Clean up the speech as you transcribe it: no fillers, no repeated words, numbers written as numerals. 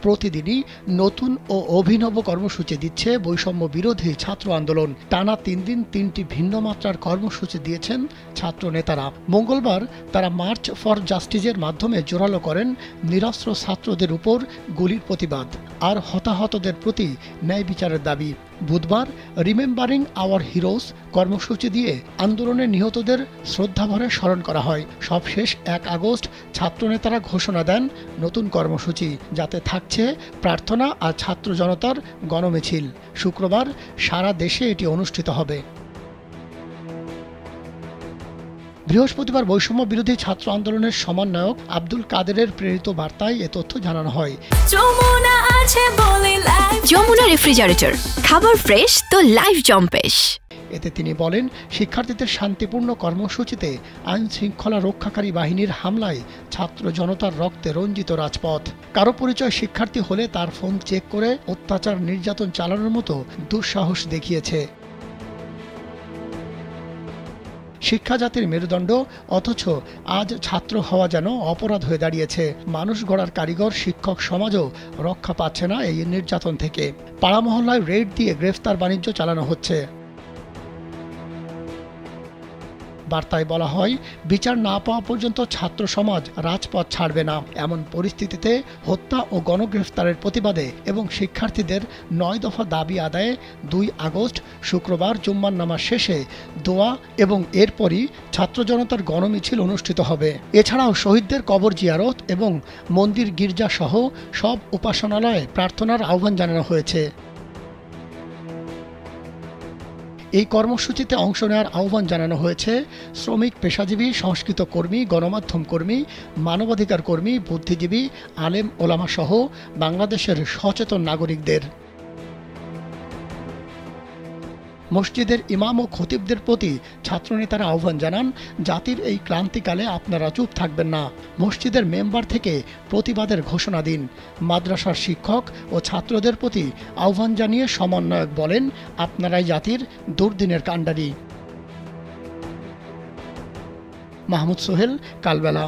প্রতিদিনই নতুন ও অভিনব কর্মসূচি দিচ্ছে বৈষম্য বিরোধী ছাত্র আন্দোলন। টানা ৩ দিন ৩টি ভিন্ন মাত্রার কর্মসূচি দিয়েছেন ছাত্র নেতারা। মঙ্গলবার তারা মার্চ ফর জাস্টিসের মাধ্যমে জোরালো করেন নিরস্ত্র ছাত্রদের উপর গুলির প্রতিবাদ আর হতাহতদের প্রতি ন্যায় বিচারের দাবি। বুধবার রিমেম্বারিং আওয়ার হিরোজ কর্মসূচি দিয়ে আন্দোলনে নিহতদের শ্রদ্ধাভরে স্মরণ করা হয়। সবশেষ ১ আগস্ট ছাত্রনেতারা ঘোষণা দেন নতুন কর্মসূচি, যাতে থাকছে প্রার্থনা আর ছাত্র জনতার গণমিছিল। শুক্রবার সারা দেশে এটি অনুষ্ঠিত হবে। বৃহস্পতিবার বৈষম্য বিরোধী ছাত্র আন্দোলনের সমন্বয়ক আব্দুল কাদেরের প্রেরিত বার্তায় এ তথ্য জানানো হয়। যমুনা রেফ্রিজারেটর, খাবার ফ্রেশ তো লাইফ জম্পেশ। এতে তিনি বলেন, শিক্ষার্থীদের শান্তিপূর্ণ কর্মসূচিতে আইন শৃঙ্খলা রক্ষাকারী বাহিনীর হামলায় ছাত্র জনতার রক্তে রঞ্জিত রাজপথ। কারো পরিচয় শিক্ষার্থী হলে তার ফোন চেক করে অত্যাচার নির্যাতন চালানোর মতো দুঃসাহস দেখিয়েছে। শিক্ষা জাতির মেরুদণ্ড, অথচ আজ ছাত্র হওয়া যেন অপরাধ হয়ে দাঁড়িয়েছে। মানুষ গড়ার কারিগর শিক্ষক সমাজও রক্ষা পাচ্ছে না এই নির্যাতন থেকে। পাড়া মহল্লায় রেড দিয়ে গ্রেফতার বাণিজ্য চালানো হচ্ছে। বার্তায় বলা হয়, বিচার না পাওয়া পর্যন্ত ছাত্র সমাজ রাজপথ ছাড়বে না। এমন পরিস্থিতিতে হত্যা ও গণগ্রেফতারের প্রতিবাদে এবং শিক্ষার্থীদের ৯ দফা দাবি আদায়ে ২ আগস্ট শুক্রবার জুম্মার নামাজ শেষে দোয়া এবং এরপরই ছাত্র জনতার গণমিছিল অনুষ্ঠিত হবে। এছাড়াও শহীদদের কবর জিয়ারত এবং মন্দির গির্জা সহ সব উপাসনালয়ে প্রার্থনার আহ্বান জানানো হয়েছে। এই কর্মসূচিতে অংশ নেওয়ার আহ্বান জানানো হয়েছে শ্রমিক, পেশাজীবী, সংস্কৃত কর্মী, গণমাধ্যম কর্মী, মানবাধিকার কর্মী, বুদ্ধিজীবী, আলেম ওলামা সহ বাংলাদেশের সচেতন নাগরিকদের। মসজিদের ইমাম ও খতিবদের প্রতি ছাত্রনেতারা আহ্বান জানান, জাতির এই ক্রান্তিকালে আপনারা চুপ থাকবেন না। মসজিদের মেম্বার থেকে প্রতিবাদের ঘোষণা দিন। মাদ্রাসার শিক্ষক ও ছাত্রদের প্রতি আহ্বান জানিয়ে সমন্বয়ক বলেন, আপনারাই জাতির দুর্দিনের কাণ্ডারি। মাহমুদ সোহেল, কালবেলা।